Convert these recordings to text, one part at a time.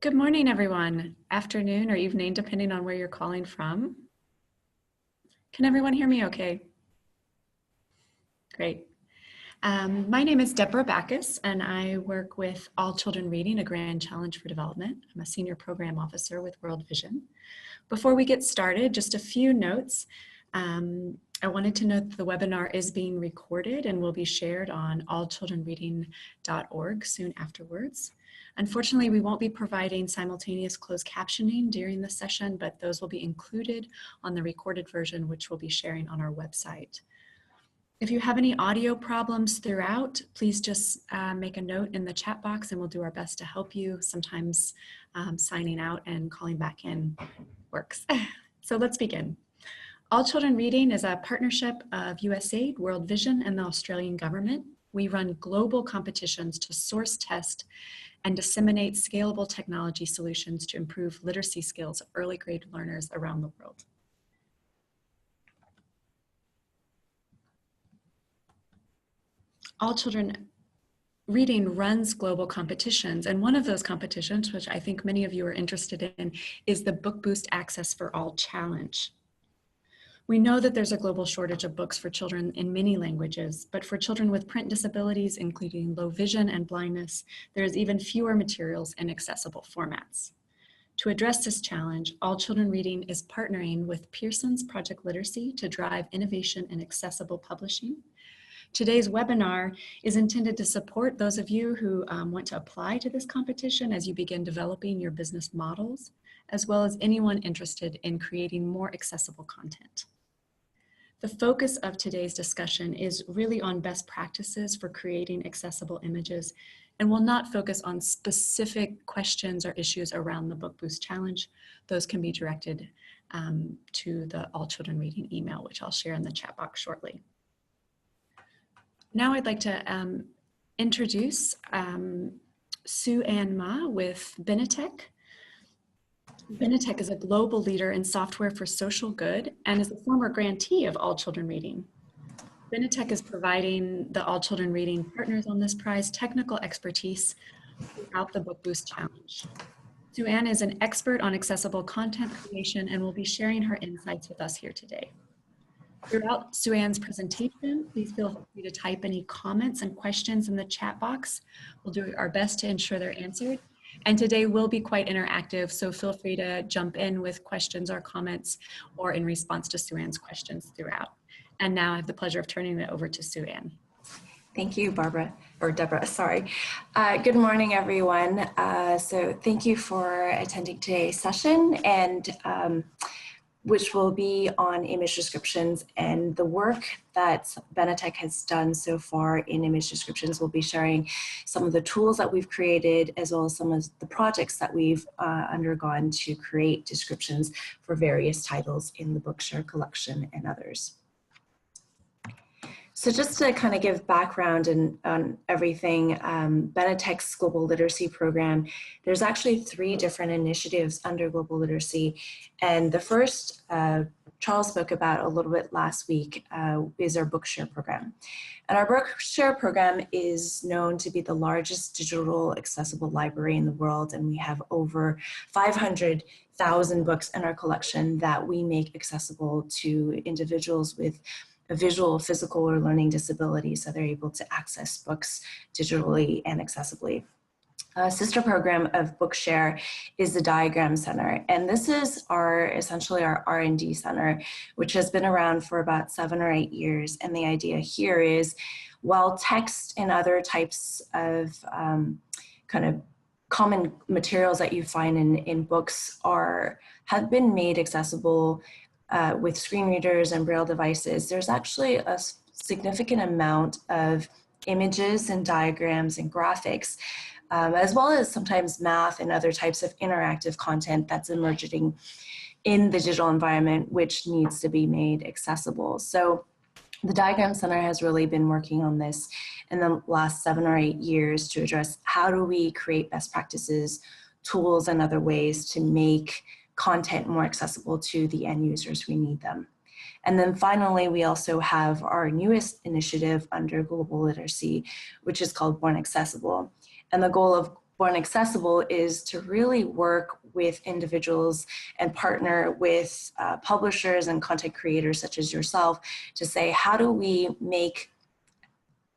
Good morning, everyone. Afternoon or evening, depending on where you're calling from. Can everyone hear me okay? Great. My name is Deborah Backus, and I work with All Children Reading, a Grand Challenge for Development. I'm a Senior Program Officer with World Vision. Before we get started, just a few notes. I wanted to note that the webinar is being recorded and will be shared on allchildrenreading.org soon afterwards. Unfortunately, we won't be providing simultaneous closed captioning during the session, but those will be included on the recorded version, which we'll be sharing on our website. If you have any audio problems throughout, please just make a note in the chat box and we'll do our best to help you. Sometimes signing out and calling back in works. So let's begin. All Children Reading is a partnership of USAID, World Vision, and the Australian government. We run global competitions to source, test, and disseminate scalable technology solutions to improve literacy skills of early grade learners around the world. All Children Reading runs global competitions, and one of those competitions, which I think many of you are interested in, is the Book Boost Access for All Challenge. We know that there's a global shortage of books for children in many languages, but for children with print disabilities, including low vision and blindness, there is even fewer materials in accessible formats. To address this challenge, All Children Reading is partnering with Pearson's Project Literacy to drive innovation in accessible publishing. Today's webinar is intended to support those of you who want to apply to this competition as you begin developing your business models, as well as anyone interested in creating more accessible content. The focus of today's discussion is really on best practices for creating accessible images and will not focus on specific questions or issues around the Book Boost Challenge. Those can be directed to the All Children Reading email, which I'll share in the chat box shortly. Now I'd like to introduce Sue Ann Ma with Benetech. Benetech is a global leader in software for social good and is a former grantee of All Children Reading. Benetech is providing the All Children Reading partners on this prize technical expertise throughout the Book Boost Challenge. Sue Ann is an expert on accessible content creation and will be sharing her insights with us here today. Throughout Sue Ann's presentation, please feel free to type any comments and questions in the chat box. We'll do our best to ensure they're answered. And today will be quite interactive, so feel free to jump in with questions or comments or in response to Sue Ann's questions throughout. And now I have the pleasure of turning it over to Sue Ann. Thank you, Deborah, sorry. Good morning, everyone. So thank you for attending today's session, and which will be on image descriptions, and the work that Benetech has done so far in image descriptions. We'll be sharing some of the tools that we've created, as well as some of the projects that we've undergone to create descriptions for various titles in the Bookshare collection and others. So just to kind of give background on everything, Benetech's Global Literacy Program, there's actually 3 different initiatives under Global Literacy. And the first, Charles spoke about a little bit last week, is our Bookshare program. And our Bookshare program is known to be the largest digital accessible library in the world. And we have over 500,000 books in our collection that we make accessible to individuals with a visual, physical, or learning disability, so they're able to access books digitally and accessibly. A sister program of Bookshare is the Diagram Center, and this is essentially our R&D center, which has been around for about 7 or 8 years. And the idea here is, while text and other types of kind of common materials that you find in books have been made accessible with screen readers and braille devices, there's actually a significant amount of images and diagrams and graphics, as well as sometimes math and other types of interactive content that's emerging in the digital environment, which needs to be made accessible. So the Diagram Center has really been working on this in the last 7 or 8 years to address how do we create best practices, tools, and other ways to make content more accessible to the end users who need them. And then finally, we also have our newest initiative under Global Literacy, which is called Born Accessible. And the goal of Born Accessible is to really work with individuals and partner with publishers and content creators such as yourself to say, how do we make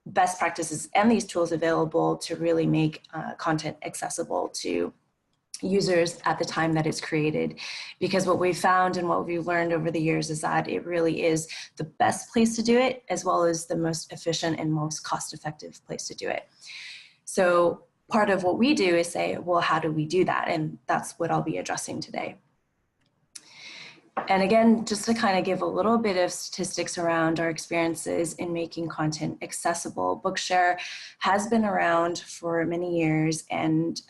best practices and these tools available to really make content accessible to users at the time that it's created? Because what we found and what we've learned over the years is that it really is the best place to do it, as well as the most efficient and most cost-effective place to do it. So part of what we do is say, well, how do we do that? And that's what I'll be addressing today. And again, just to kind of give a little bit of statistics around our experiences in making content accessible, Bookshare has been around for many years, and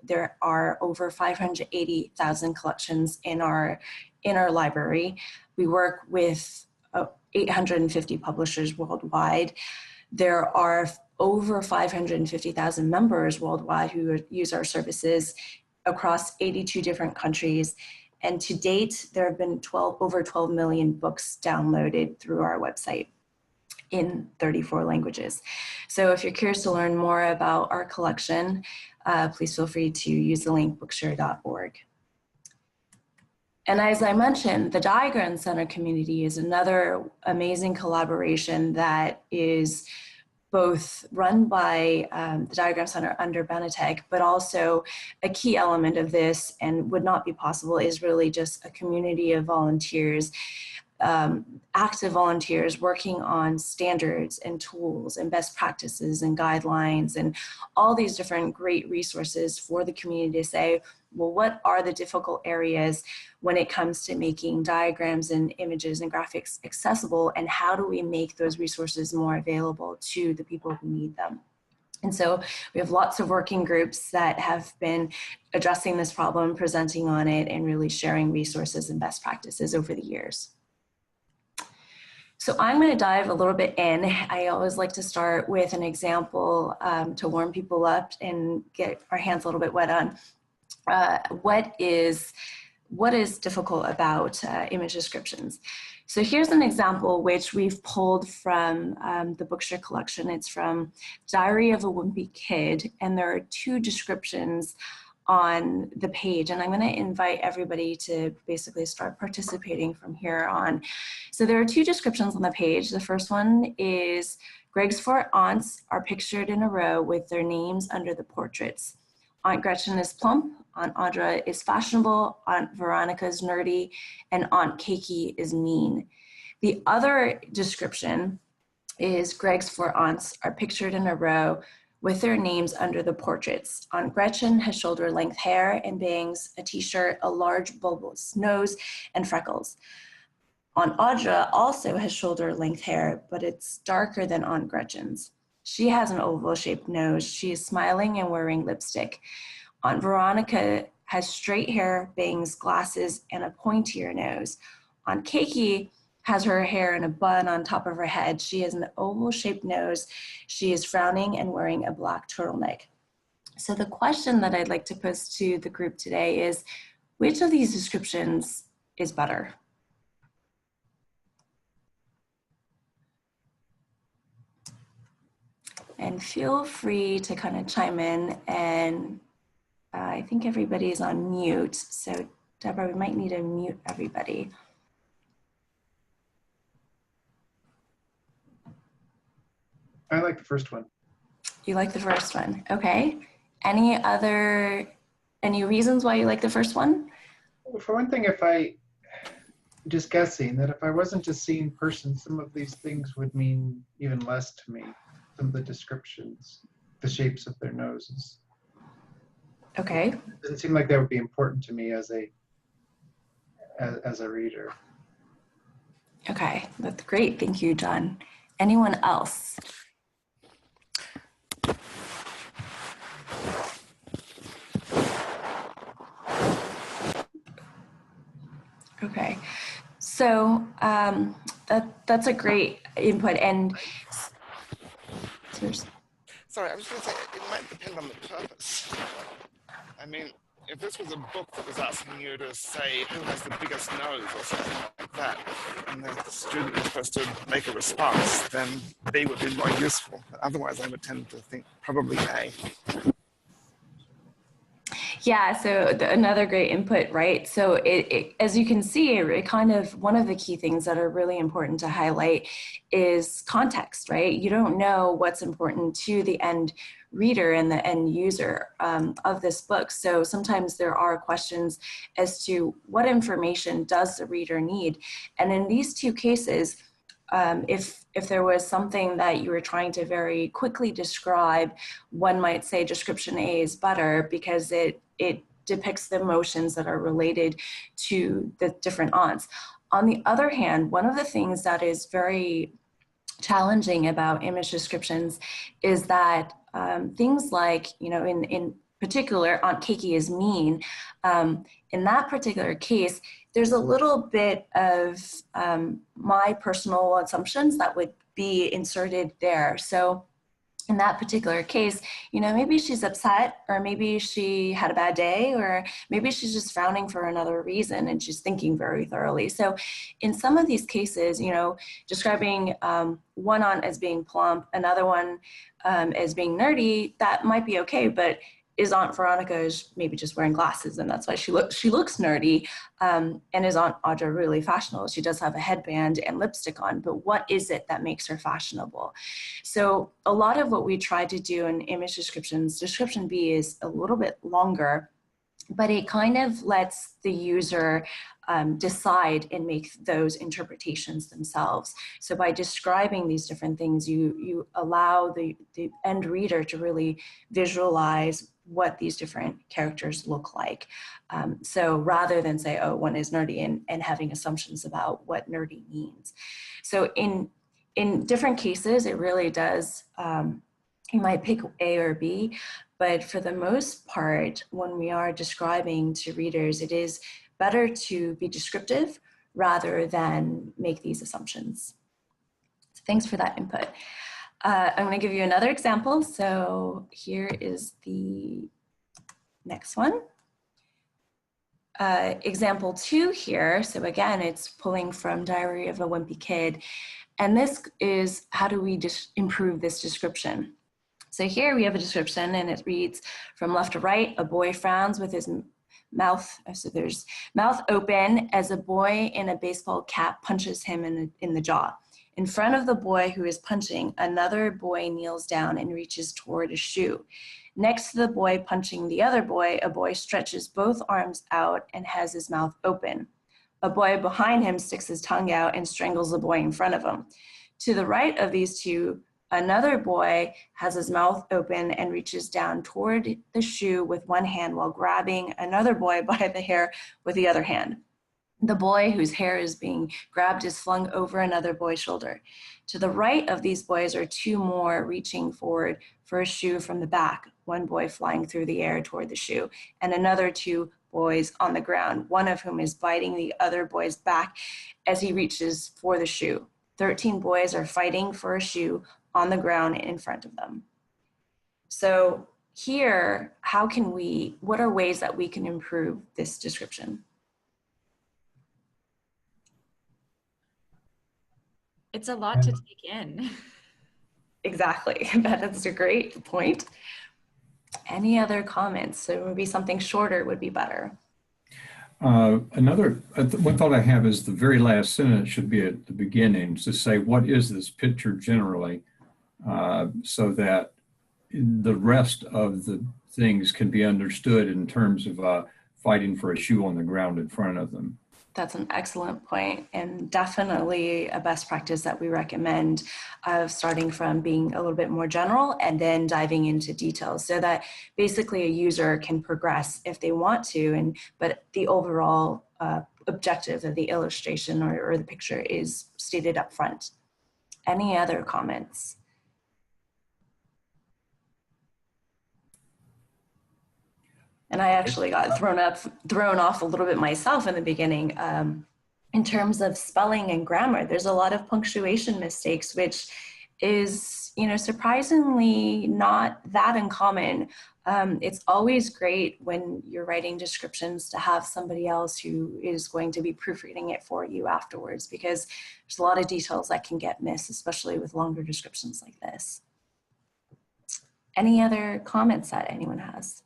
there are over 580,000 collections in our library. We work with 850 publishers worldwide. There are over 550,000 members worldwide who use our services across 82 different countries. And to date, there have been over 12 million books downloaded through our website in 34 languages. So if you're curious to learn more about our collection, please feel free to use the link bookshare.org. And as I mentioned, the Diagram Center community is another amazing collaboration that is both run by the Diagram Center under Benetech, but also a key element of this, and would not be possible, is really just a community of volunteers, active volunteers working on standards and tools and best practices and guidelines and all these different great resources for the community to say, well, what are the difficult areas when it comes to making diagrams and images and graphics accessible, and how do we make those resources more available to the people who need them? And so we have lots of working groups that have been addressing this problem, presenting on it, and really sharing resources and best practices over the years. So I'm going to dive a little bit in. I always like to start with an example to warm people up and get our hands a little bit wet on what is difficult about image descriptions. So here's an example which we've pulled from the Bookshare collection. It's from Diary of a Wimpy Kid, and there are 2 descriptions on the page, and I'm going to invite everybody to basically start participating from here on. So there are 2 descriptions on the page. The first one is Greg's 4 aunts are pictured in a row with their names under the portraits. Aunt Gretchen is plump, Aunt Audra is fashionable, Aunt Veronica is nerdy, and Aunt Keiki is mean. The other description is Greg's 4 aunts are pictured in a row with their names under the portraits. Aunt Gretchen has shoulder-length hair and bangs, a t-shirt, a large bulbous nose, and freckles. Aunt Audra also has shoulder-length hair, but it's darker than Aunt Gretchen's. She has an oval-shaped nose. She is smiling and wearing lipstick. Aunt Veronica has straight hair, bangs, glasses, and a pointier nose. Aunt Keiki has her hair in a bun on top of her head. She has an oval-shaped nose. She is frowning and wearing a black turtleneck. So the question that I'd like to pose to the group today is, which of these descriptions is better? And feel free to kind of chime in, and I think everybody is on mute. So Deborah, we might need to mute everybody. I like the first one. You like the first one, okay. Any reasons why you like the first one? For one thing, just guessing that if I wasn't a seeing person, some of these things would mean even less to me. Some of the descriptions, the shapes of their noses. Okay. It doesn't seem like that would be important to me as a reader. Okay, that's great. Thank you, John. Anyone else? Okay, so that's a great input. And sorry, I was going to say it might depend on the purpose. I mean, if this was a book that was asking you to say who has the biggest nose or something like that, and the student was supposed to make a response, then B would be more useful. But otherwise, I would tend to think probably A. Yeah, so another great input, right? So as you can see, it kind of, one of the key things that are really important to highlight is context, right? You don't know what's important to the end reader and the end user of this book. So sometimes there are questions as to what information does the reader need? And in these two cases, if there was something that you were trying to very quickly describe, one might say description A is better because it depicts the emotions that are related to the different aunts. On the other hand, one of the things that is very challenging about image descriptions is that things like, you know, in particular, Aunt Keiki is mean. In that particular case, there's a little bit of my personal assumptions that would be inserted there. So in that particular case, you know, maybe she's upset, or maybe she had a bad day, or maybe she's just frowning for another reason and she's thinking very thoroughly. So in some of these cases, you know, describing one aunt as being plump, another one as being nerdy, that might be okay, but is Aunt Veronica is maybe just wearing glasses and that's why she looks nerdy, and is Aunt Audra really fashionable? She does have a headband and lipstick on, but what is it that makes her fashionable? So a lot of what we try to do in image descriptions, description B is a little bit longer, but it kind of lets the user decide and make those interpretations themselves. So by describing these different things, you allow the end reader to really visualize what these different characters look like. So rather than say, oh, one is nerdy, and having assumptions about what nerdy means. So in different cases, it really does, you might pick A or B, but for the most part, when we are describing to readers, it is better to be descriptive rather than make these assumptions. So thanks for that input. I'm going to give you another example. So here is the next one. Example 2 here. So again, it's pulling from Diary of a Wimpy Kid. And this is, how do we just improve this description? So here we have a description and it reads, from left to right, a boy frowns with his mouth, so there's mouth open as a boy in a baseball cap punches him in the jaw. In front of the boy who is punching, another boy kneels down and reaches toward a shoe. Next to the boy punching the other boy, a boy stretches both arms out and has his mouth open. A boy behind him sticks his tongue out and strangles the boy in front of him. To the right of these two, another boy has his mouth open and reaches down toward the shoe with one hand while grabbing another boy by the hair with the other hand. The boy whose hair is being grabbed is flung over another boy's shoulder. To the right of these boys are two more reaching forward for a shoe from the back, one boy flying through the air toward the shoe, and another two boys on the ground, one of whom is biting the other boy's back as he reaches for the shoe. 13 boys are fighting for a shoe on the ground in front of them. So here, what are ways that we can improve this description? It's a lot to take in. Exactly, that's a great point. Any other comments? So maybe something shorter would be better. One thought I have is the very last sentence should be at the beginning to say, what is this picture generally? So that the rest of the things can be understood in terms of fighting for a shoe on the ground in front of them. That's an excellent point, and definitely a best practice that we recommend, of starting from being a little bit more general and then diving into details, so that basically a user can progress if they want to, but the overall objective of the illustration or the picture is stated up front. Any other comments? And I actually got thrown off a little bit myself in the beginning. In terms of spelling and grammar, there's a lot of punctuation mistakes, which is, surprisingly not that uncommon. It's always great when you're writing descriptions to have somebody else who is going to be proofreading it for you afterwards, because there's a lot of details that can get missed, especially with longer descriptions like this. Any other comments that anyone has?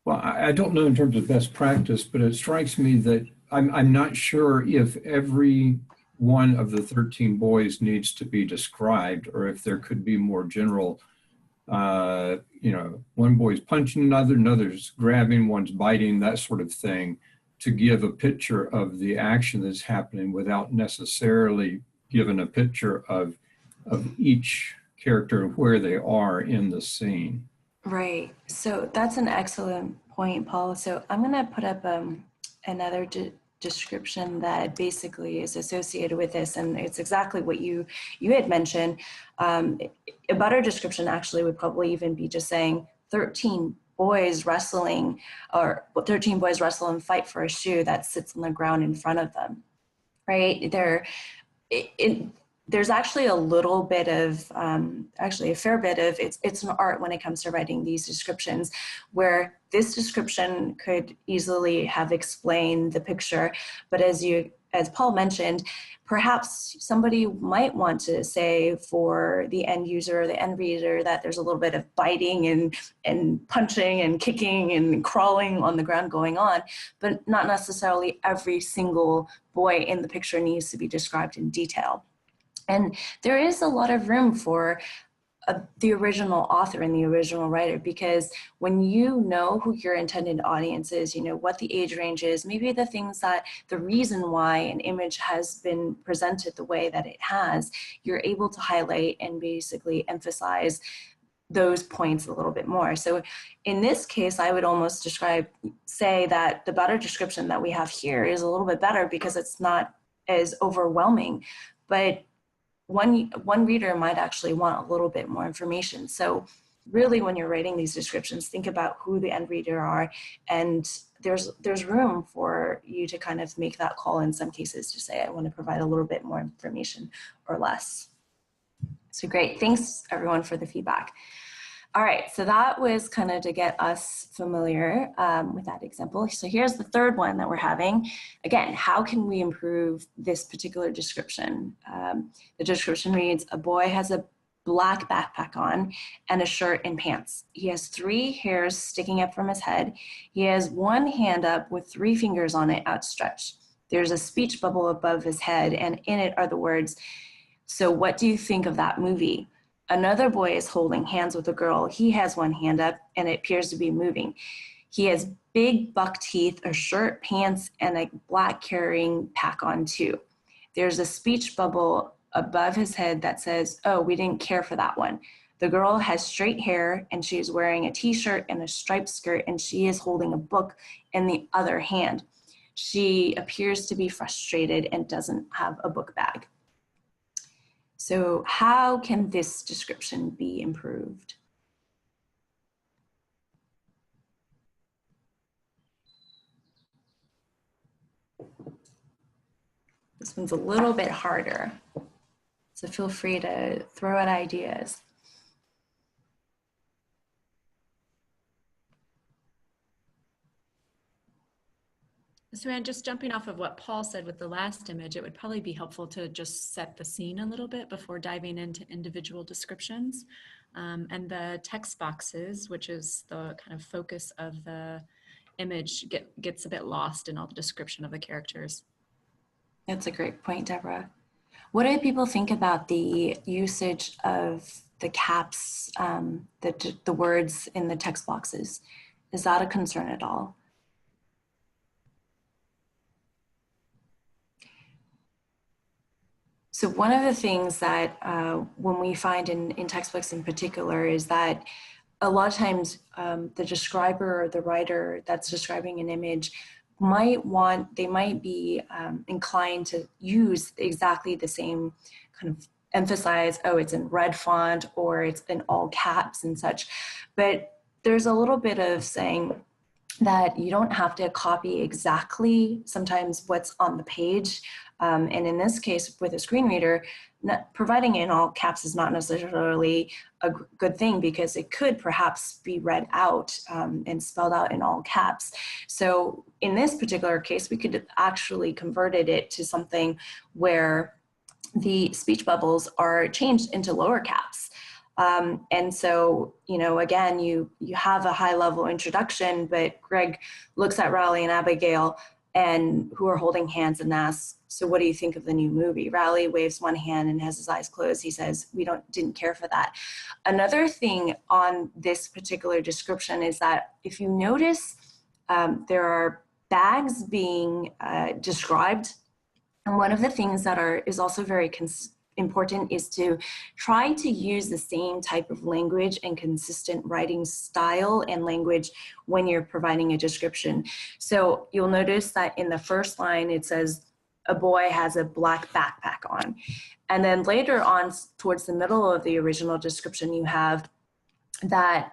Well, I don't know in terms of best practice, but it strikes me that I'm not sure if every one of the 13 boys needs to be described, or if there could be more general, you know, one boy's punching another, another's grabbing, one's biting, that sort of thing, to give a picture of the action that's happening without necessarily giving a picture of each character and where they are in the scene. Right. So that's an excellent point, Paul. So I'm going to put up another description that basically is associated with this, and it's exactly what you had mentioned. A better description actually would probably even be just saying 13 boys wrestling, or 13 boys wrestle and fight for a shoe that sits on the ground in front of them. Right? There's actually a little bit of, actually a fair bit of, it's an art when it comes to writing these descriptions, where this description could easily have explained the picture. But as Paul mentioned, perhaps somebody might want to say for the end user or the end reader that there's a little bit of biting and punching and kicking and crawling on the ground going on, but not necessarily every single boy in the picture needs to be described in detail. And there is a lot of room for the original author and the original writer, because when you know who your intended audience is, you know what the age range is, maybe the reason why an image has been presented the way that it has, you're able to highlight and basically emphasize those points a little bit more. So in this case, I would almost say that the better description that we have here is a little bit better because it's not as overwhelming, but one reader might actually want a little bit more information. So really, when you're writing these descriptions, think about who the end reader are, and there's room for you to kind of make that call in some cases to say, I want to provide a little bit more information or less. So great, thanks everyone for the feedback. All right, so that was kind of to get us familiar with that example. So here's the third one that we're having. Again, how can we improve this particular description? The description reads, a boy has a black backpack on and a shirt and pants. He has 3 hairs sticking up from his head. He has one hand up with 3 fingers on it outstretched. There's a speech bubble above his head, and in it are the words, so what do you think of that movie? Another boy is holding hands with a girl. He has one hand up and it appears to be moving. He has big buck teeth, a shirt, pants, and a black carrying pack on too. There's a speech bubble above his head that says, oh, we didn't care for that one. The girl has straight hair and she is wearing a t-shirt and a striped skirt, and she is holding a book in the other hand. She appears to be frustrated and doesn't have a book bag. So how can this description be improved? This one's a little bit harder, so feel free to throw out ideas. So Anne, just jumping off of what Paul said with the last image, it would probably be helpful to just set the scene a little bit before diving into individual descriptions. And the text boxes, which is the kind of focus of the image, gets a bit lost in all the description of the characters. That's a great point, Deborah. What do people think about the usage of the caps, the words in the text boxes? Is that a concern at all? So one of the things that when we find in textbooks in particular is that a lot of times the describer or the writer that's describing an image might be inclined to use exactly the same kind of emphasize, oh, it's in red font or it's in all caps and such. But there's a little bit of saying that you don't have to copy exactly sometimes what's on the page. And in this case, with a screen reader, providing it in all caps is not necessarily a good thing, because it could perhaps be read out and spelled out in all caps. So in this particular case, we could actually converted it to something where the speech bubbles are changed into lower caps. And so, you know, again, you have a high level introduction, but Greg looks at Riley and Abigail and who are holding hands and asks, so what do you think of the new movie? Riley waves one hand and has his eyes closed. He says, we didn't care for that. Another thing on this particular description is that if you notice, there are bags being described. And one of the things that is also very important is to try to use the same type of language and consistent writing style and language when you're providing a description. So you'll notice that in the first line, it says, a boy has a black backpack on. And then later on, towards the middle of the original description, you have that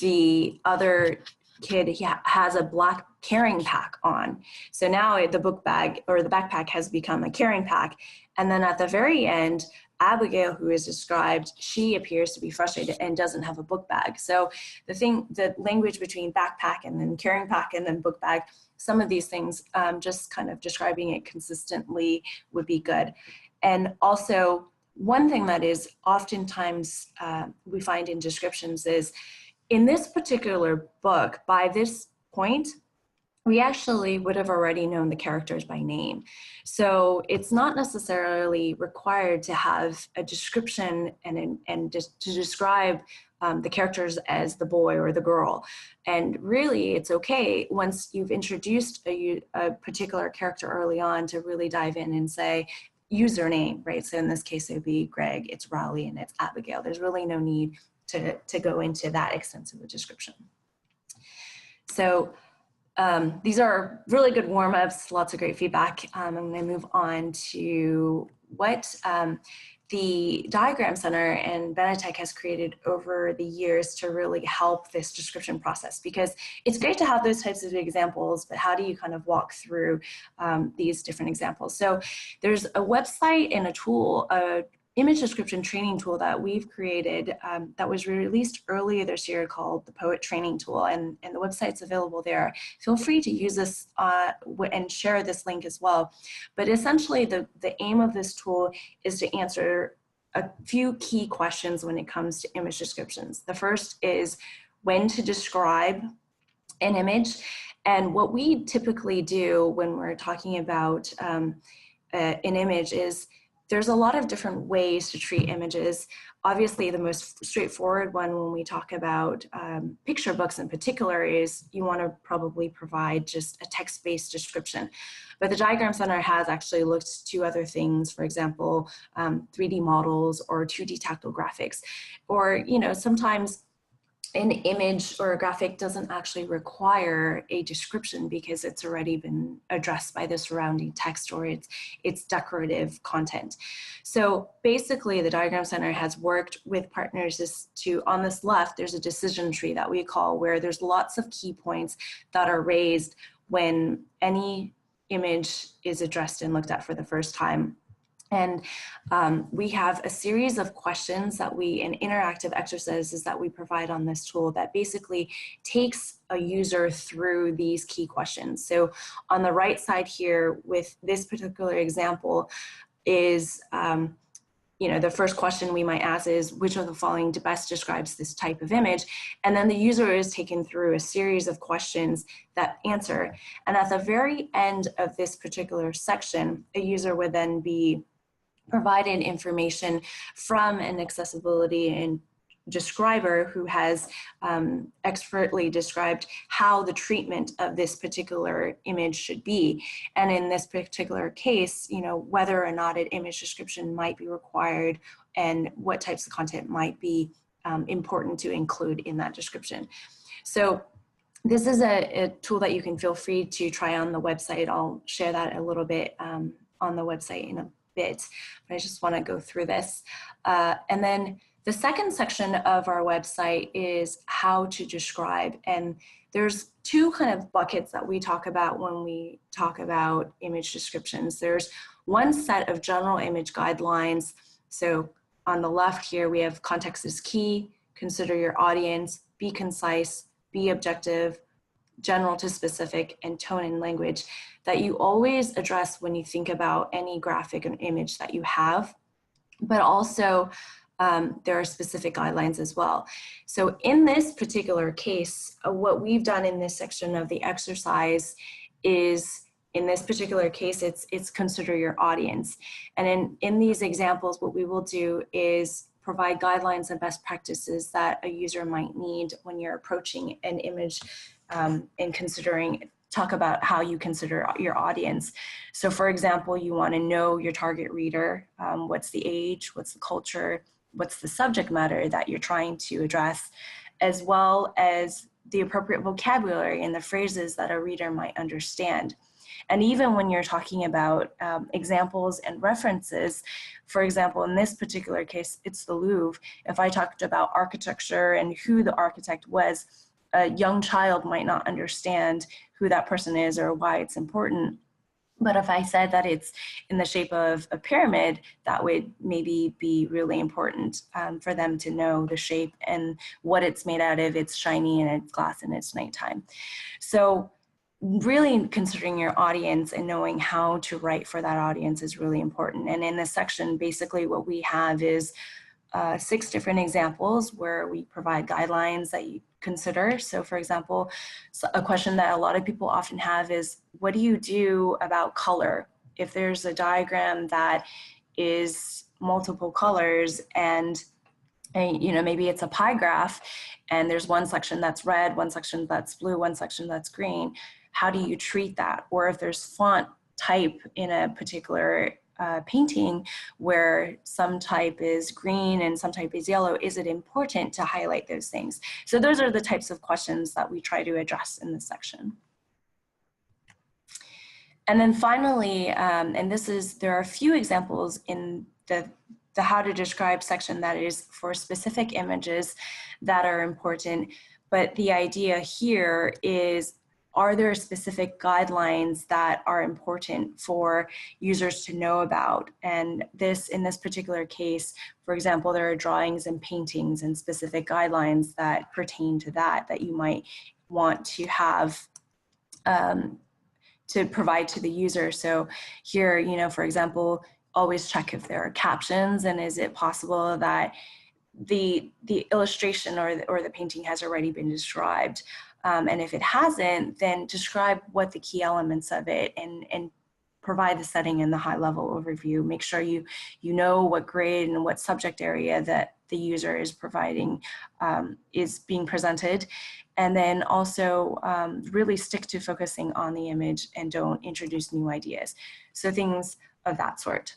the other kid, he has a black carrying pack on. So now the book bag or the backpack has become a carrying pack. And then at the very end, Abigail, who is described, she appears to be frustrated and doesn't have a book bag. So the language between backpack and then carrying pack and then book bag, some of these things, just kind of describing it consistently would be good. And also, one thing that is oftentimes we find in descriptions is, in this particular book, by this point, we actually would have already known the characters by name. So it's not necessarily required to have a description and just to describe the characters as the boy or the girl. And really, it's okay once you've introduced a particular character early on to really dive in and say, use their name, right? So in this case, it would be Greg, it's Riley, and it's Abigail. There's really no need to go into that extensive a description. So these are really good warm-ups, lots of great feedback. I'm going to move on to what the Diagram Center and Benetech has created over the years to really help this description process, because it's great to have those types of examples, but how do you kind of walk through these different examples? So there's a website and a tool, image description training tool that we've created that was released earlier this year called the Poet Training Tool, and the website's available there. Feel free to use this and share this link as well. But essentially the aim of this tool is to answer a few key questions when it comes to image descriptions. The first is when to describe an image. And what we typically do when we're talking about an image is there's a lot of different ways to treat images. Obviously, the most straightforward one when we talk about picture books in particular is you want to probably provide just a text-based description. But the Diagram Center has actually looked to other things, for example, 3D models or 2D tactile graphics. Or, you know, sometimes an image or a graphic doesn't actually require a description because it's already been addressed by the surrounding text, or it's decorative content. So basically the Diagram Center has worked with partners on this left, there's a decision tree that we call, where there's lots of key points that are raised when any image is addressed and looked at for the first time. And we have a series of questions and interactive exercises that we provide on this tool that basically takes a user through these key questions. So on the right side here with this particular example is, you know, the first question we might ask is, which of the following best describes this type of image? And then the user is taken through a series of questions that answer. And at the very end of this particular section, a user would then be provided information from an accessibility and describer who has expertly described how the treatment of this particular image should be. And in this particular case, you know, whether or not an image description might be required and what types of content might be important to include in that description. So this is a tool that you can feel free to try on the website. I'll share that a little bit on the website in a bit, but I just want to go through this. And then the second section of our website is how to describe. And there's two kind of buckets that we talk about when we talk about image descriptions. There's one set of general image guidelines. So on the left here, we have context is key, consider your audience, be concise, be objective, general to specific, and tone and language that you always address when you think about any graphic and image that you have. But also there are specific guidelines as well. So in this particular case, what we've done in this section of the exercise is, in this particular case, it's consider your audience. And in these examples, what we will do is provide guidelines and best practices that a user might need when you're approaching an image and talk about how you consider your audience. So for example, you want to know your target reader, what's the age, what's the culture, what's the subject matter that you're trying to address, as well as the appropriate vocabulary and the phrases that a reader might understand. And even when you're talking about examples and references, for example, in this particular case, it's the Louvre. If I talked about architecture and who the architect was, a young child might not understand who that person is or why it's important. But if I said that it's in the shape of a pyramid, that would maybe be really important for them to know the shape and what it's made out of. It's shiny and it's glass and it's nighttime. So really considering your audience and knowing how to write for that audience is really important. And in this section, basically what we have is 6 different examples where we provide guidelines that you consider. So for example, a question that a lot of people often have is, what do you do about color? If there's a diagram that is multiple colors and you know, maybe it's a pie graph and there's one section that's red, one section that's blue, one section that's green, how do you treat that? Or if there's font type in a particular painting where some type is green and some type is yellow, is it important to highlight those things? So those are the types of questions that we try to address in this section. And then finally, and there are a few examples in the how to describe section that is for specific images that are important, but the idea here is, are there specific guidelines that are important for users to know about? And in this particular case, for example, there are drawings and paintings and specific guidelines that pertain to that you might want to have to provide to the user. So here, you know, for example, always check if there are captions, and is it possible that the illustration or the painting has already been described. And if it hasn't, then describe what the key elements of it and provide the setting and the high level overview. Make sure you know what grade and what subject area that the user is providing, is being presented. And then also really stick to focusing on the image and don't introduce new ideas. So things of that sort.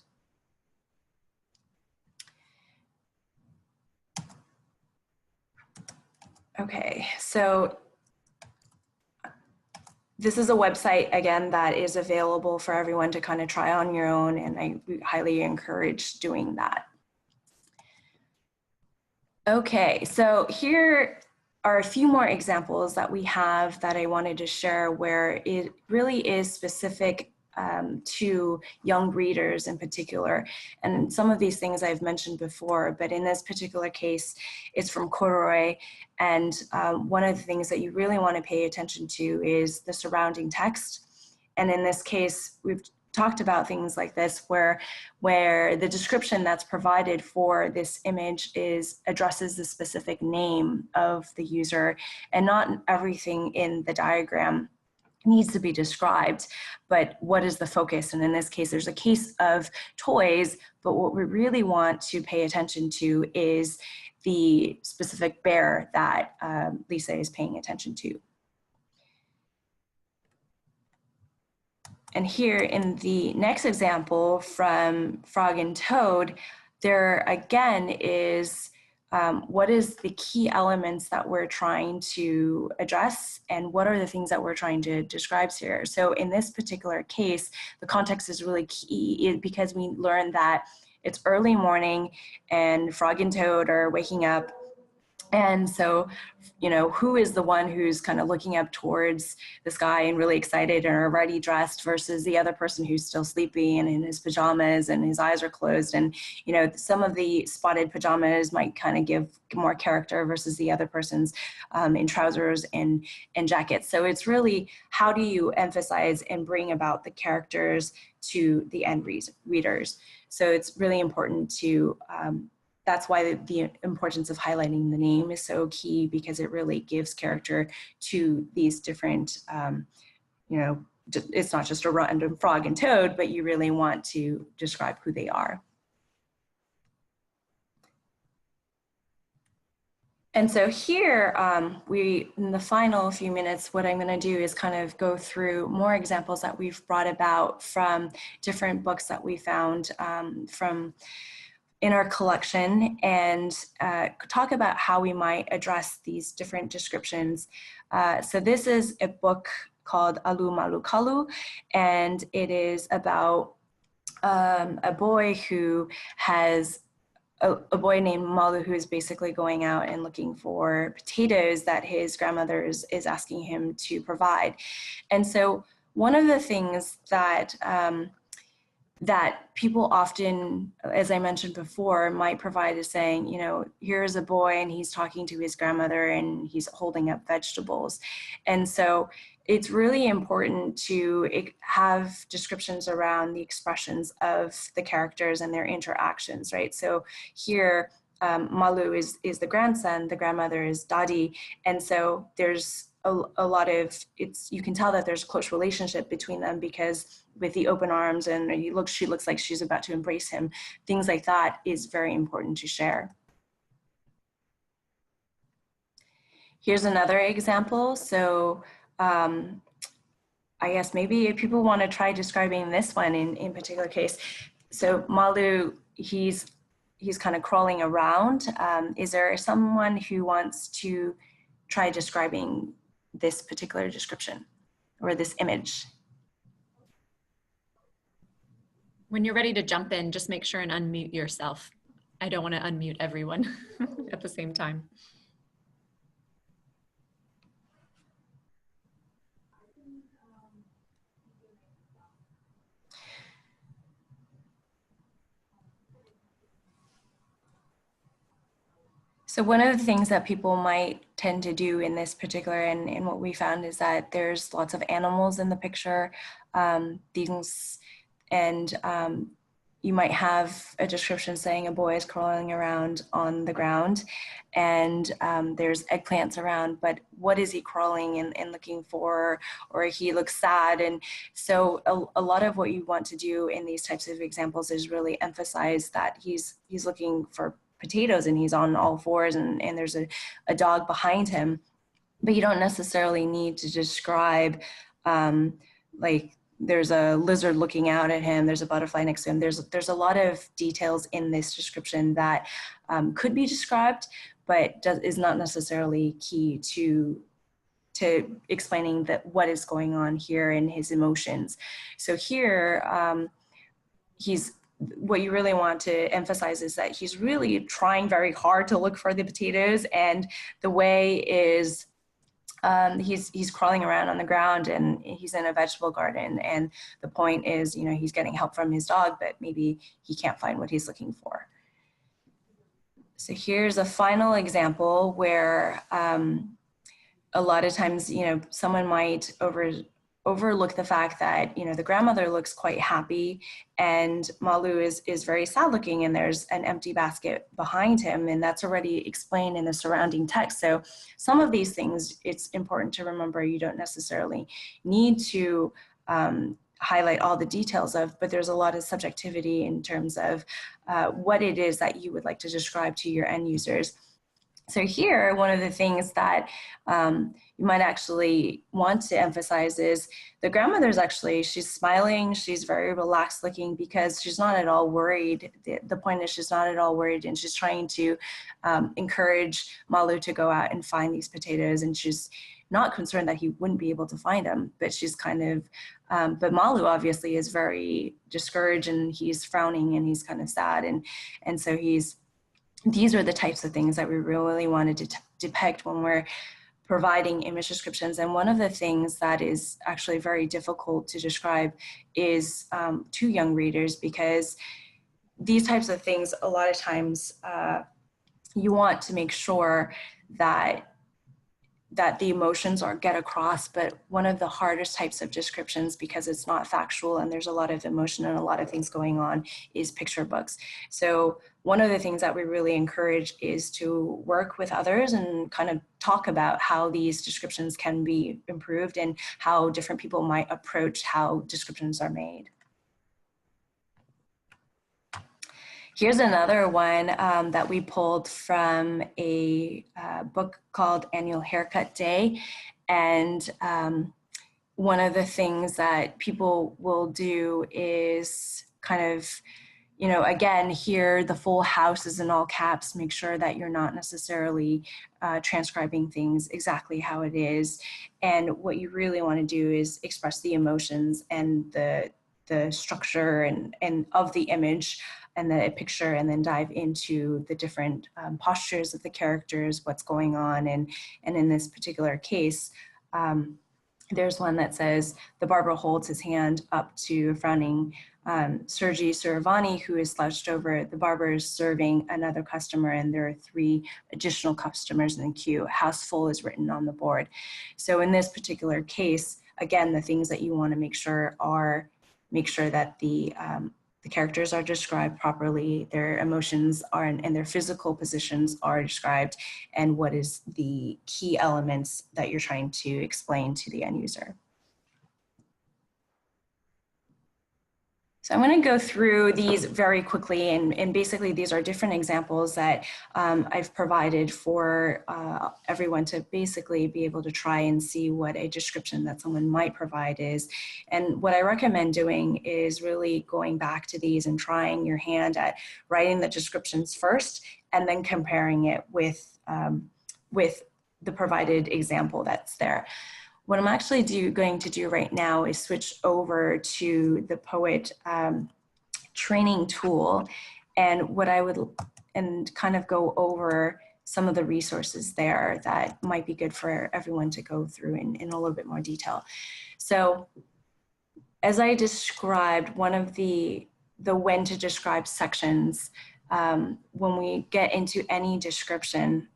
Okay, so this is a website, again, that is available for everyone to kind of try on your own, and I highly encourage doing that. Okay, so here are a few more examples that we have that I wanted to share where it really is specific to young readers in particular. And some of these things I've mentioned before, but in this particular case, it's from Corduroy. And one of the things that you really want to pay attention to is the surrounding text. And in this case, we've talked about things like this where the description that's provided for this image addresses the specific name of the user, and not everything in the diagram needs to be described, but what is the focus? And in this case, there's a case of toys, but what we really want to pay attention to is the specific bear that Lisa is paying attention to. And here in the next example from Frog and Toad, there again is what is the key elements that we're trying to address, and what are the things that we're trying to describe here. So in this particular case, the context is really key because we learned that it's early morning and Frog and Toad are waking up. And so, you know, who is the one who's kind of looking up towards the sky and really excited and already dressed versus the other person who's still sleepy and in his pajamas and his eyes are closed. And, you know, some of the spotted pajamas might kind of give more character versus the other person's in trousers and jackets. So it's really, how do you emphasize and bring about the characters to the end readers? So it's really important to that's why the importance of highlighting the name is so key, because it really gives character to these different, it's not just a random frog and toad, but you really want to describe who they are. And so here, in the final few minutes, what I'm going to do is kind of go through more examples that we've brought about from different books that we found from in our collection, and talk about how we might address these different descriptions. So this is a book called Illumina Callooh, and it is about a boy who has a boy named Malu, who is basically going out and looking for potatoes that his grandmother is asking him to provide. And so one of the things that that people often, as I mentioned before, might provide is saying, here's a boy and he's talking to his grandmother and he's holding up vegetables. And so it's really important to have descriptions around the expressions of the characters and their interactions, right? So here, Malu is the grandson, the grandmother is Dadi, and so there's a lot of, you can tell that there's a close relationship between them, because with the open arms and she looks like she's about to embrace him, things like that is very important to share. Here's another example. So I guess maybe people want to try describing this one in particular case. So Malu, he's kind of crawling around. Is there someone who wants to try describing this particular description or this image? When you're ready to jump in, just make sure and unmute yourself. I don't want to unmute everyone at the same time. So one of the things that people might tend to do in this particular, and what we found, is that there's lots of animals in the picture, you might have a description saying a boy is crawling around on the ground, and there's eggplants around, but what is he crawling and looking for? Or he looks sad. And so a lot of what you want to do in these types of examples is really emphasize that he's looking for potatoes and he's on all fours, and there's a dog behind him, but you don't necessarily need to describe like there's a lizard looking out at him, there's a butterfly next to him. There's a lot of details in this description that could be described, but is not necessarily key to explaining that what is going on here in his emotions. So here, what you really want to emphasize is that he's really trying very hard to look for the potatoes, and the way is he's crawling around on the ground and he's in a vegetable garden, and the point is, he's getting help from his dog, but maybe he can't find what he's looking for. So here's a final example where a lot of times, someone might overlook the fact that the grandmother looks quite happy and Malu is very sad looking, and there's an empty basket behind him, and that's already explained in the surrounding text. So some of these things, it's important to remember you don't necessarily need to highlight all the details of, but there's a lot of subjectivity in terms of what it is that you would like to describe to your end users. So here, one of the things that you might actually want to emphasize is the grandmother's she's smiling, she's very relaxed looking, because she's not at all worried. The point is she's not at all worried, and she's trying to encourage Malu to go out and find these potatoes, and she's not concerned that he wouldn't be able to find them, but she's kind of, but Malu obviously is very discouraged, and he's frowning and he's kind of sad, and so these are the types of things that we really wanted to depict when we're providing image descriptions. And one of the things that is actually very difficult to describe is to young readers, because these types of things, a lot of times you want to make sure that the emotions get across, but one of the hardest types of descriptions, because it's not factual and there's a lot of emotion and a lot of things going on, is picture books. So one of the things that we really encourage is to work with others and kind of talk about how these descriptions can be improved and how different people might approach how descriptions are made. Here's another one that we pulled from a book called Annual Haircut Day. And one of the things that people will do is kind of, you know, again, here the full house is in all caps. Make sure that you're not necessarily transcribing things exactly how it is. And what you really want to do is express the emotions and the structure and of the image and the picture, and then dive into the different postures of the characters, what's going on. And in this particular case, there's one that says, the barber holds his hand up to a frowning Sergei Suravani, who is slouched over. The barber is serving another customer, and there are 3 additional customers in the queue. House full is written on the board. So in this particular case, again, the things that you want to make sure that the characters are described properly, their emotions are and their physical positions are described, and what is the key elements that you're trying to explain to the end user. So I'm going to go through these very quickly, and basically these are different examples that I've provided for everyone to basically be able to try and see what a description that someone might provide is. And what I recommend doing is really going back to these and trying your hand at writing the descriptions first, and then comparing it with the provided example that's there. What I'm actually going to do right now is switch over to the Poet training tool, and and kind of go over some of the resources there that might be good for everyone to go through in a little bit more detail. So as I described, one of the when to describe sections, when we get into any description,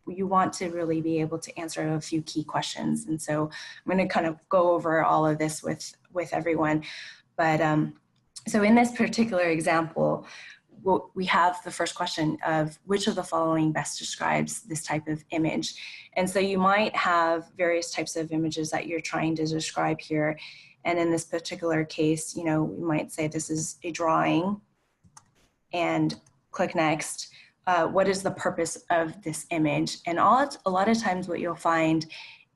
you want to really be able to answer a few key questions. And so I'm going to kind of go over all of this with everyone. But so in this particular example, we have the first question of which of the following best describes this type of image. And so you might have various types of images that you're trying to describe here. And in this particular case, you know, we might say this is a drawing, and click next. What is the purpose of this image? And a lot of times what you'll find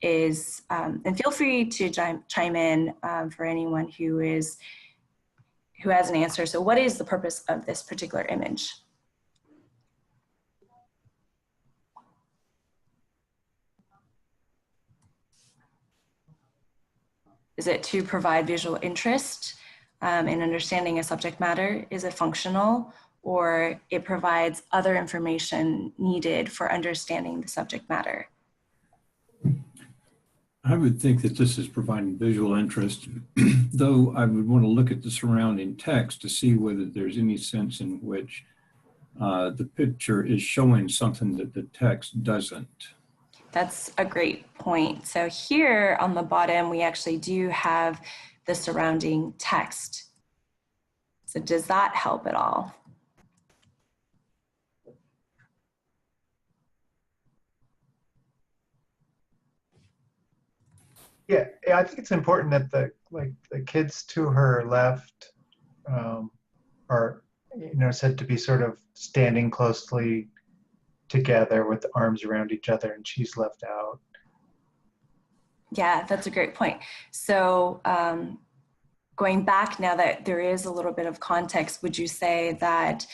is, and feel free to chime in for anyone who has an answer. So what is the purpose of this particular image? Is it to provide visual interest in understanding a subject matter? Is it functional? Or it provides other information needed for understanding the subject matter? I would think that this is providing visual interest, though I would want to look at the surrounding text to see whether there's any sense in which the picture is showing something that the text doesn't. That's a great point. So here on the bottom, we actually do have the surrounding text. So does that help at all? Yeah, I think it's important that the kids to her left are, you know, said to be sort of standing closely together with the arms around each other, and she's left out. Yeah, that's a great point. So going back, now that there is a little bit of context, would you say that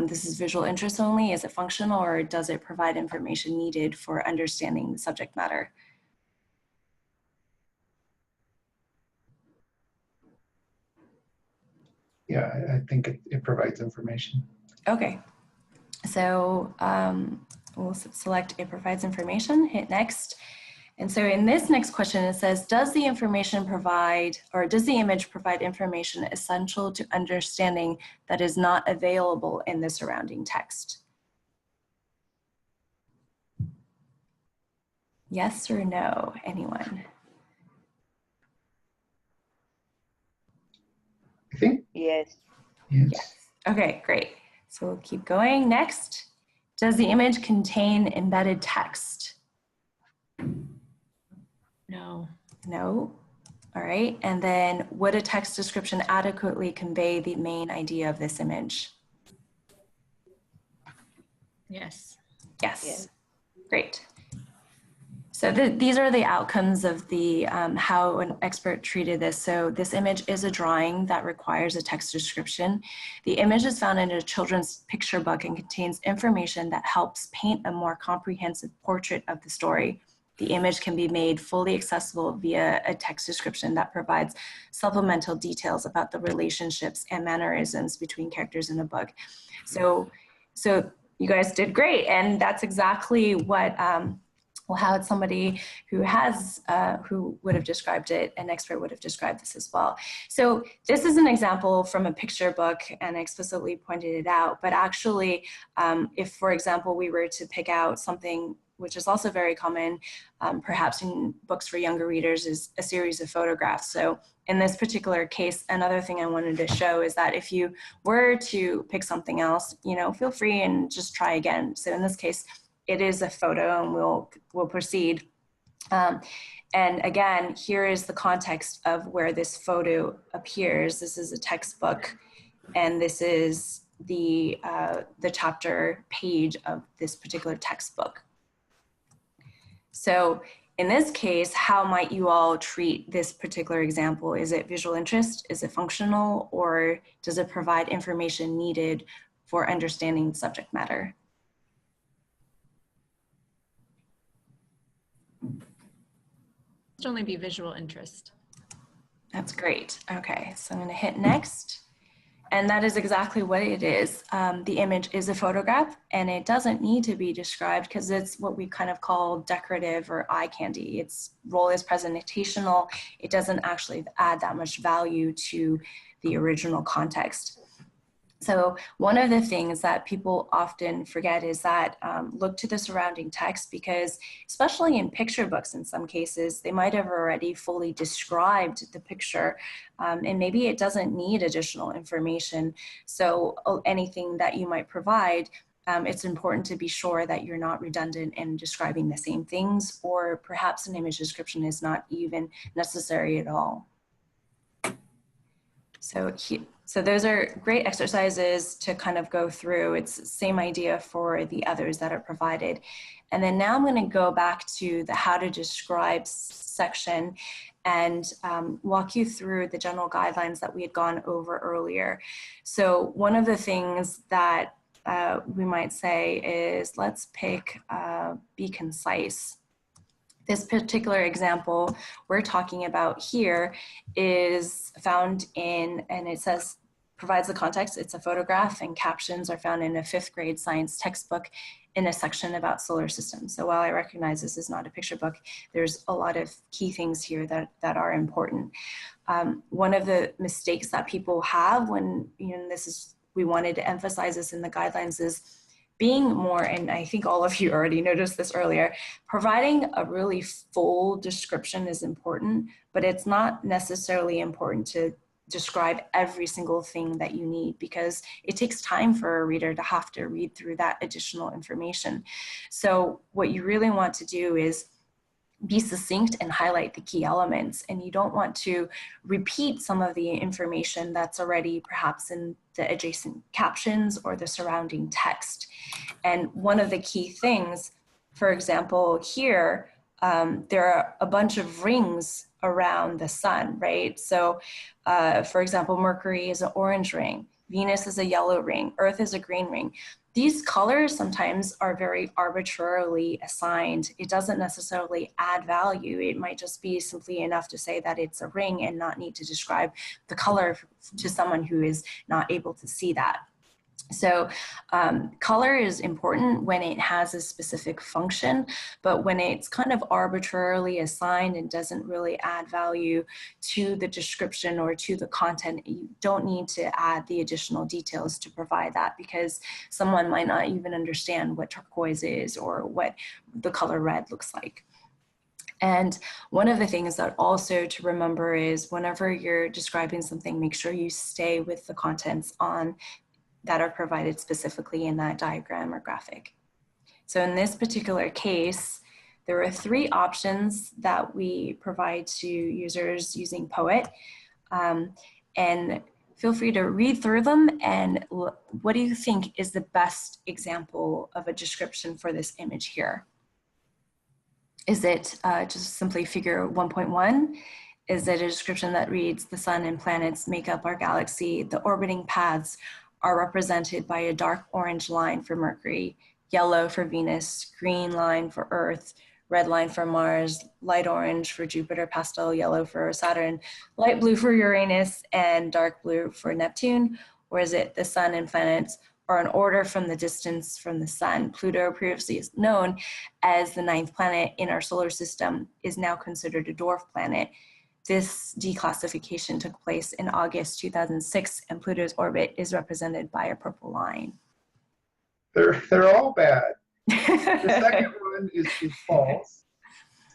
this is visual interest only? Is it functional, or does it provide information needed for understanding the subject matter? Yeah, I think it provides information. Okay, so we'll select it provides information, hit next. And so in this next question, it says, does the information provide, or does the image provide information essential to understanding that is not available in the surrounding text? Yes or no, anyone? I think Yes. yes. Okay, great. So we'll keep going. Next, does the image contain embedded text? No. No. All right. And then would a text description adequately convey the main idea of this image? Yes. Yes. Great. So these are the outcomes of the how an expert treated this. So this image is a drawing that requires a text description. The image is found in a children's picture book and contains information that helps paint a more comprehensive portrait of the story. The image can be made fully accessible via a text description that provides supplemental details about the relationships and mannerisms between characters in a book. So you guys did great, and that's exactly what well, how somebody who has, who would have described it, an expert would have described this as well. So this is an example from a picture book, and I explicitly pointed it out, but actually, if, for example, we were to pick out something which is also very common, perhaps in books for younger readers, is a series of photographs. So in this particular case, another thing I wanted to show is that if you were to pick something else, you know, feel free and just try again. So in this case, it is a photo, and we'll proceed. And again, here is the context of where this photo appears. This is a textbook, and this is the chapter page of this particular textbook. So in this case, how might you all treat this particular example? Is it visual interest? Is it functional? Or does it provide information needed for understanding the subject matter? It'd only be visual interest. That's great. Okay, so I'm going to hit next. And that is exactly what it is. The image is a photograph, and it doesn't need to be described because it's what we kind of call decorative or eye candy. Its role is presentational. It doesn't actually add that much value to the original context. So one of the things that people often forget is that look to the surrounding text, because especially in picture books, in some cases, they might have already fully described the picture, and maybe it doesn't need additional information. So anything that you might provide, it's important to be sure that you're not redundant in describing the same things, or perhaps an image description is not even necessary at all. So those are great exercises to kind of go through. It's the same idea for the others that are provided. And then now I'm going to go back to the how to describe section and walk you through the general guidelines that we had gone over earlier. So one of the things that we might say is, let's pick be concise. This particular example we're talking about here is found in, and it says, provides the context, it's a photograph, and captions are found in a 5th grade science textbook in a section about solar systems. So while I recognize this is not a picture book, there's a lot of key things here that are important. One of the mistakes that people have when, you know, we wanted to emphasize this in the guidelines, is being more, and I think all of you already noticed this earlier, providing a really full description is important, but it's not necessarily important to describe every single thing that you need, because it takes time for a reader to have to read through that additional information. So what you really want to do is be succinct and highlight the key elements, and you don't want to repeat some of the information that's already perhaps in the adjacent captions or the surrounding text. And one of the key things, for example, here, there are a bunch of rings around the sun, right? So for example, Mercury is an orange ring, Venus is a yellow ring, Earth is a green ring. These colors sometimes are very arbitrarily assigned. It doesn't necessarily add value. It might just be simply enough to say that it's a ring and not need to describe the color to someone who is not able to see that. So color is important when it has a specific function, but when it's kind of arbitrarily assigned and doesn't really add value to the description or to the content, you don't need to add the additional details to provide that, because someone might not even understand what turquoise is or what the color red looks like. And one of the things that also to remember is whenever you're describing something, make sure you stay with the contents on that are provided specifically in that diagram or graphic. So in this particular case, there are 3 options that we provide to users using Poet. And feel free to read through them, and what do you think is the best example of a description for this image here? Is it just simply figure 1.1? Is it a description that reads, the sun and planets make up our galaxy, the orbiting paths are represented by a dark orange line for Mercury, yellow for Venus, green line for Earth, red line for Mars, light orange for Jupiter, pastel yellow for Saturn, light blue for Uranus, and dark blue for Neptune? Or is it the sun and planets are in order from the distance from the sun? Pluto, previously known as the 9th planet in our solar system, is now considered a dwarf planet. This declassification took place in August 2006, and Pluto's orbit is represented by a purple line. They're all bad. The second one is false.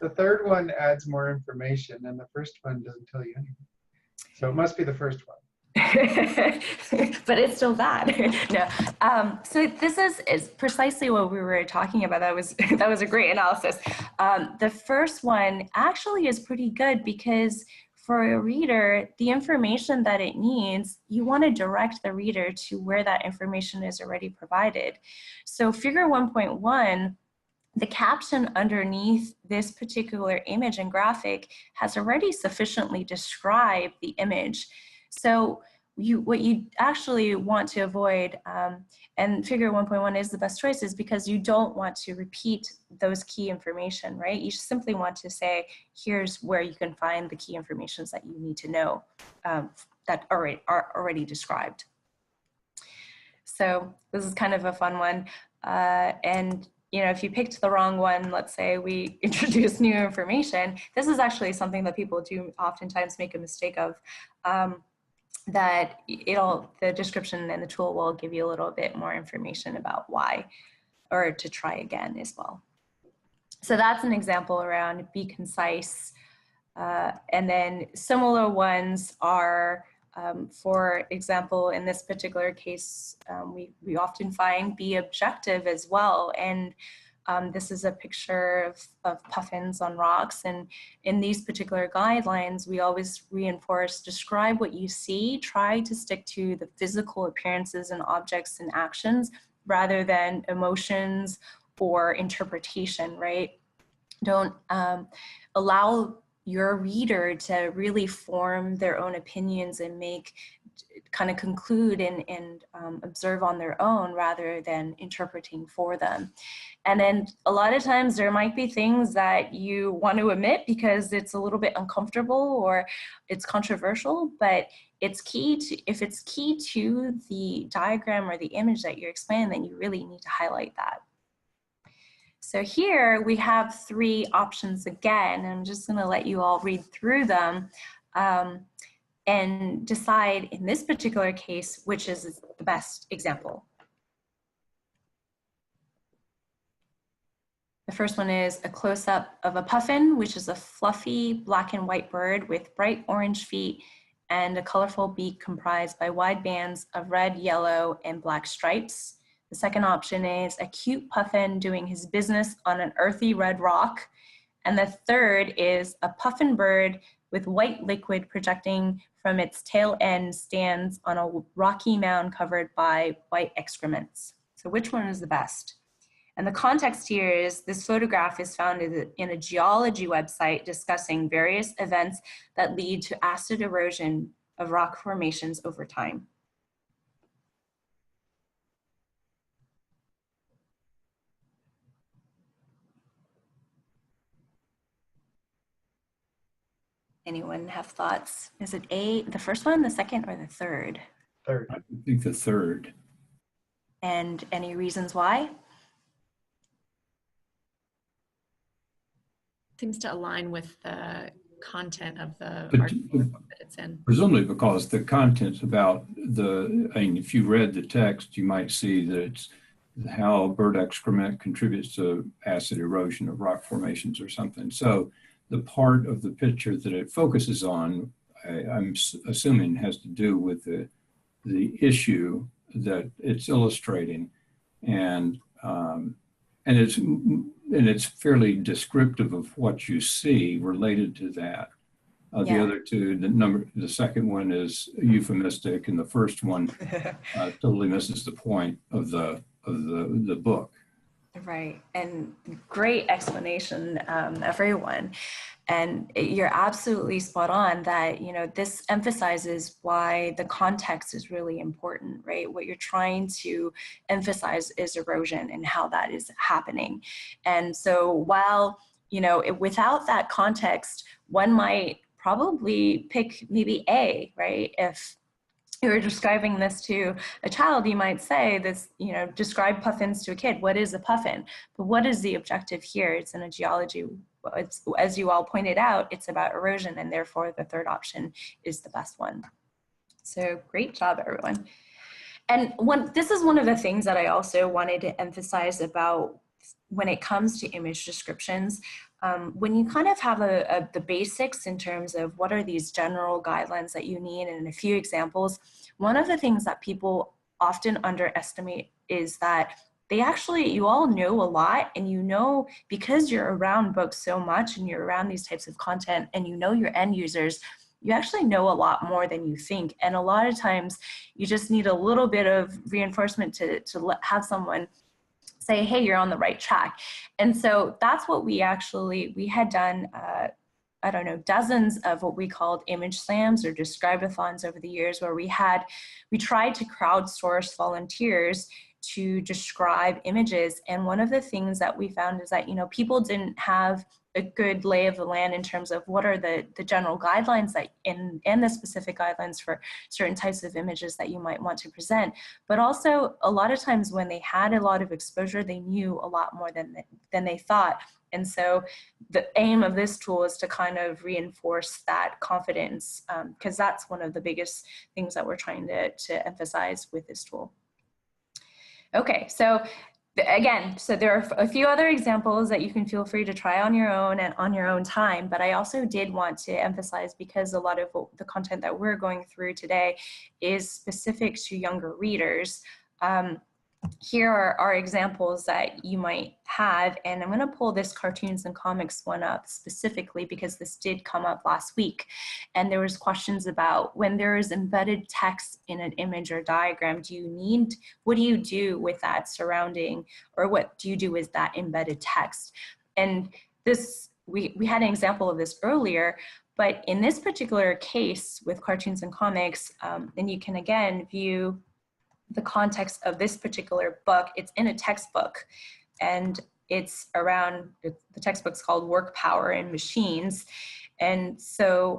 The third one adds more information, and the first one doesn't tell you anything. So it must be the first one. But it's still bad. No. So this is precisely what we were talking about. That was a great analysis. The first one actually is pretty good because for a reader, the information that it needs, you want to direct the reader to where that information is already provided. So figure 1.1, the caption underneath this particular image and graphic has already sufficiently described the image. So what you actually want to avoid, and figure 1.1 is the best choice, is because you don't want to repeat those key information, right? You simply want to say, here's where you can find the key informations that you need to know that are already described. So this is kind of a fun one. And if you picked the wrong one, let's say we introduce new information, this is actually something that people do oftentimes make a mistake of. That the description and the tool will give you a little bit more information about why, or to try again as well. So that's an example around be concise. And then similar ones are, for example, in this particular case, we often find be objective as well. And this is a picture of puffins on rocks. And in these particular guidelines, we always reinforce, describe what you see, try to stick to the physical appearances and objects and actions rather than emotions or interpretation, right? Don't allow your reader to really form their own opinions and kind of conclude and observe on their own rather than interpreting for them. And then a lot of times there might be things that you want to omit because it's a little bit uncomfortable or it's controversial, but it's key to, if it's key to the diagram or the image that you're explaining, then you really need to highlight that. So here we have 3 options again. I'm just going to let you all read through them and decide in this particular case which is the best example. The first one is a close-up of a puffin, which is a fluffy black and white bird with bright orange feet and a colorful beak comprised by wide bands of red, yellow, and black stripes. The second option is a cute puffin doing his business on an earthy red rock. And the third is a puffin bird with white liquid projecting from its tail end stands on a rocky mound covered by white excrements. So which one is the best? And the context here is this photograph is found in a geology website discussing various events that lead to acid erosion of rock formations over time. Anyone have thoughts? Is it the first one, the second, or the third? Third. I think the third. And any reasons why? Seems to align with the content of the But article that it's in. presumably because the content's about if you read the text, you might see that it's how bird excrement contributes to acid erosion of rock formations or something. So the part of the picture that it focuses on, I'm assuming has to do with the issue that it's illustrating, and it's fairly descriptive of what you see related to that. The other two, the second one is euphemistic, and the first one totally misses the point of the book. Right, and great explanation, everyone. And you're absolutely spot on that, you know, this emphasizes why the context is really important, right? What you're trying to emphasize is erosion and how that is happening. And so while, you know, without that context, one might probably pick maybe A, right? If you were describing this to a child, you might say this, you know, describe puffins to a kid. What is a puffin? But what is the objective here? It's in a geology. It's, as you all pointed out, it's about erosion, and therefore the third option is the best one. So great job, everyone. And this is one of the things that I also wanted to emphasize about when it comes to image descriptions. When you kind of have the basics in terms of what are these general guidelines that you need and a few examples, one of the things that people often underestimate is that you all know a lot, and you know, because you're around books so much and you're around these types of content and you know your end users, you actually know a lot more than you think. And a lot of times you just need a little bit of reinforcement to have someone say, hey, you're on the right track. And so that's what we had done, I don't know, dozens of what we called image slams or describe-a-thons over the years, where we tried to crowdsource volunteers to describe images. And one of the things that we found is that, you know, people didn't have a good lay of the land in terms of what are the general guidelines that and the specific guidelines for certain types of images that you might want to present. But also a lot of times when they had a lot of exposure, they knew a lot more than they thought. And so the aim of this tool is to kind of reinforce that confidence, because that's one of the biggest things that we're trying to emphasize with this tool. Okay, so again, so there are a few other examples that you can feel free to try on your own and on your own time, but I also did want to emphasize, because a lot of the content that we're going through today is specific to younger readers. Here are examples that you might have, and I'm going to pull this cartoons and comics one up specifically because this did come up last week, and there was questions about when there is embedded text in an image or diagram, what do you do with that surrounding, or what do you do with that embedded text? And this, we had an example of this earlier, but in this particular case with cartoons and comics, and you can again view the context of this particular book. It's in a textbook, and it's around, the textbook's called Work, Power, and Machines. And so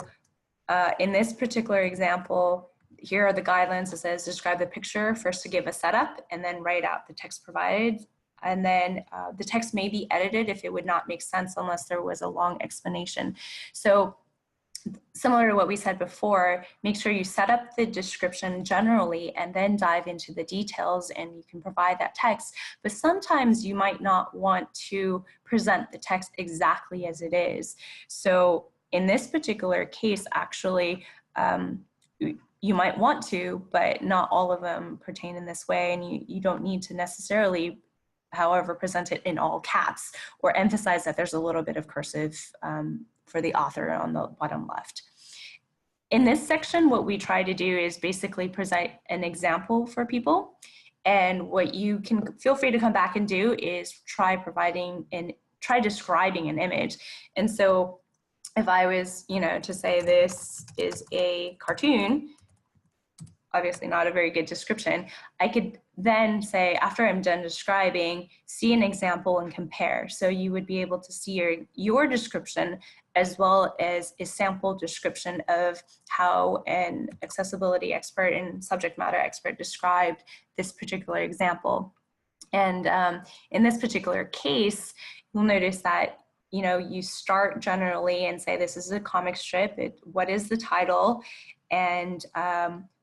in this particular example, here are the guidelines. It says, describe the picture, first to give a setup, and then write out the text provided. And then the text may be edited if it would not make sense unless there was a long explanation. So similar to what we said before, make sure you set up the description generally and then dive into the details, and you can provide that text. But sometimes you might not want to present the text exactly as it is. So in this particular case, actually, you might want to, but not all of them pertain in this way, and you don't need to necessarily, however, present it in all caps or emphasize that there's a little bit of cursive for the author on the bottom left. In this section, what we try to do is basically present an example for people. And what you can feel free to come back and do is try describing an image. And so if I was, you know, to say this is a cartoon, obviously not a very good description, I could then say, after I'm done describing, see an example and compare. So you would be able to see your description as well as a sample description of how an accessibility expert and subject matter expert described this particular example. And in this particular case, you'll notice that, you know, you start generally and say, this is a comic strip, what is the title, and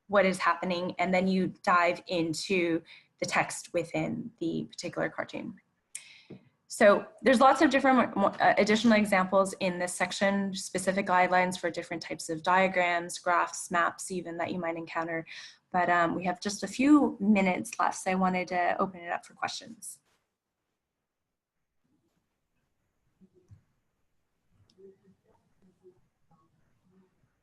what is happening, and then you dive into the text within the particular cartoon. So there's lots of different additional examples in this section, specific guidelines for different types of diagrams, graphs, maps even that you might encounter. But we have just a few minutes left, so I wanted to open it up for questions.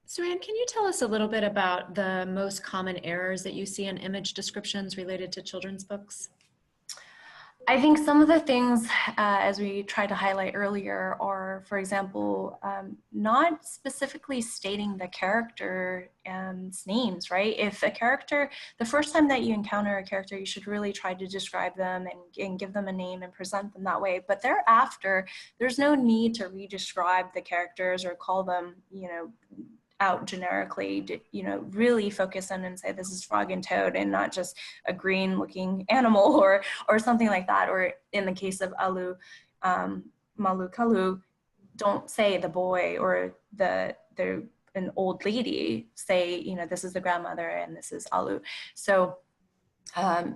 So Anne, can you tell us a little bit about the most common errors that you see in image descriptions related to children's books? I think some of the things, as we tried to highlight earlier, are, for example, not specifically stating the character's names, right? If a character, the first time that you encounter a character, you should really try to describe them and give them a name and present them that way. But thereafter, there's no need to re-describe the characters or call them, you know, out generically, to, you know, really focus on and say this is Frog and Toad and not just a green looking animal or something like that. Or in the case of Malu Callooh, don't say the boy or an old lady, say, you know, this is the grandmother and this is Alu. So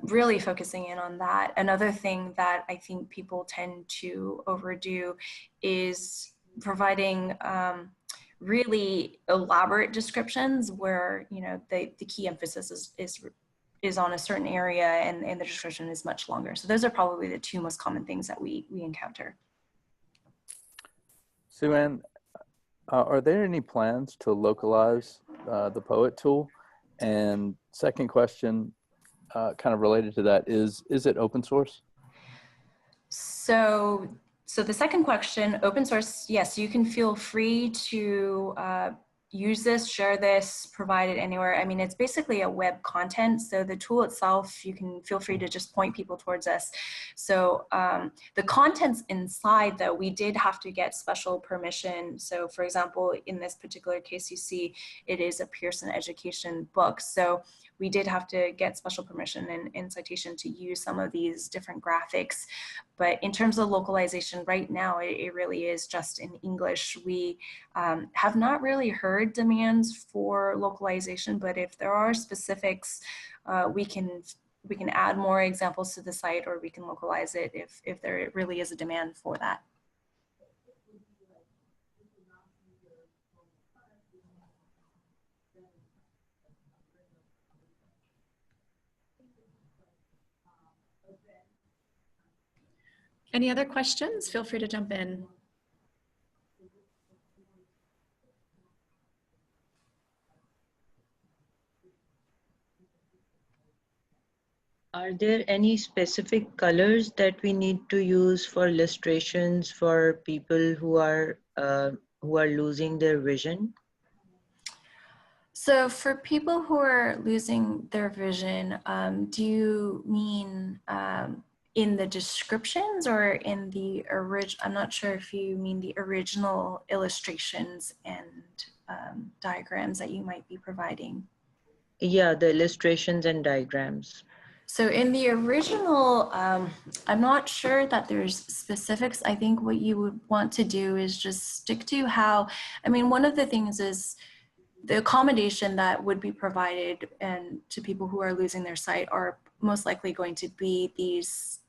really focusing in on that. Another thing that I think people tend to overdo is providing really elaborate descriptions where, you know, the key emphasis is on a certain area and the description is much longer. So those are probably the two most common things that we encounter. Sue-Ann, are there any plans to localize the Poet tool? And second question, kind of related to that, is it open source? So the second question, open source, yes, you can feel free to use this, share this, provide it anywhere. I mean, it's basically a web content. So the tool itself, you can feel free to just point people towards us. So the contents inside, though, we did have to get special permission. So for example, in this particular case, you see it is a Pearson education book. So we did have to get special permission and citation to use some of these different graphics. But in terms of localization right now, it really is just in English. We have not really heard demands for localization, but if there are specifics, we can add more examples to the site, or we can localize it if there really is a demand for that. Any other questions? Feel free to jump in. Are there any specific colors that we need to use for illustrations for people who are losing their vision? So for people who are losing their vision, do you mean in the descriptions or in the original? I'm not sure if you mean the original illustrations and diagrams that you might be providing. Yeah, the illustrations and diagrams. So in the original, I'm not sure that there's specifics. I think what you would want to do is just stick to how, I mean, one of the things is the accommodation that would be provided and to people who are losing their sight are most likely going to be these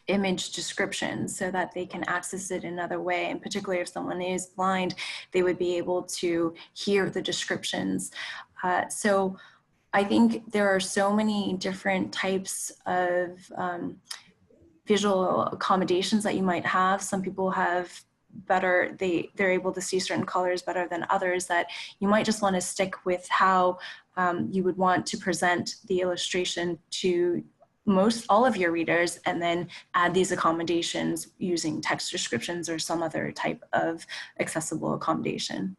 image descriptions so that they can access it another way. And particularly if someone is blind, they would be able to hear the descriptions. So I think there are so many different types of visual accommodations that you might have. Some people have better, they're able to see certain colors better than others, that you might just want to stick with how you would want to present the illustration to all of your readers, and then add these accommodations using text descriptions or some other type of accessible accommodation.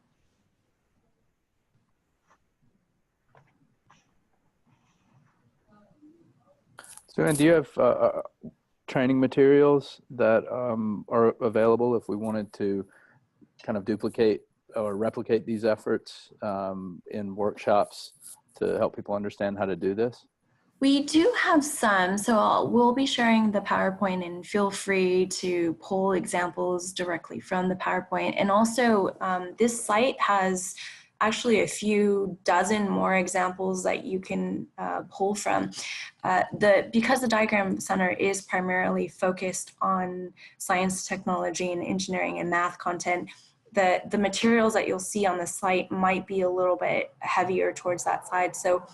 So, and do you have training materials that are available if we wanted to kind of duplicate or replicate these efforts in workshops to help people understand how to do this? We do have some, so we'll be sharing the PowerPoint, and feel free to pull examples directly from the PowerPoint. And also this site has actually a few dozen more examples that you can pull from. Because the Diagram Center is primarily focused on science, technology, and engineering and math content, the materials that you'll see on the site might be a little bit heavier towards that side. So,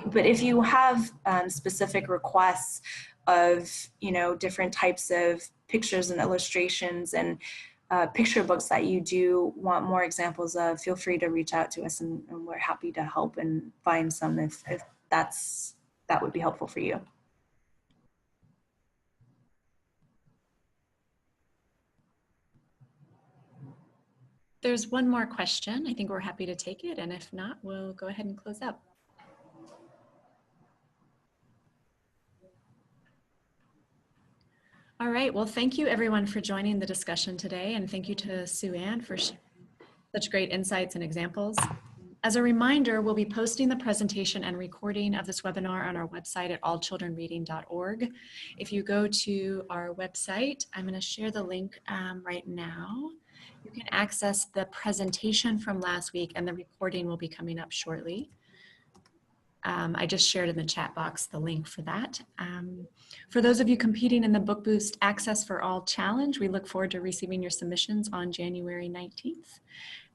but if you have specific requests of, you know, different types of pictures and illustrations and picture books that you do want more examples of, feel free to reach out to us, and we're happy to help and find some if that would be helpful for you. There's one more question. I think we're happy to take it, and if not, we'll go ahead and close up. All right, well, thank you everyone for joining the discussion today, and thank you to Sue Ann for such great insights and examples. As a reminder, we'll be posting the presentation and recording of this webinar on our website at allchildrenreading.org. If you go to our website, I'm going to share the link right now. You can access the presentation from last week, and the recording will be coming up shortly. I just shared in the chat box the link for that. For those of you competing in the Book Boost Access for All Challenge, we look forward to receiving your submissions on January 19th.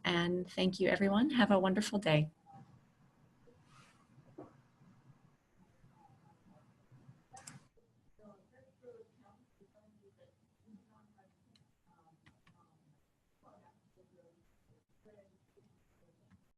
And thank you, everyone. Have a wonderful day.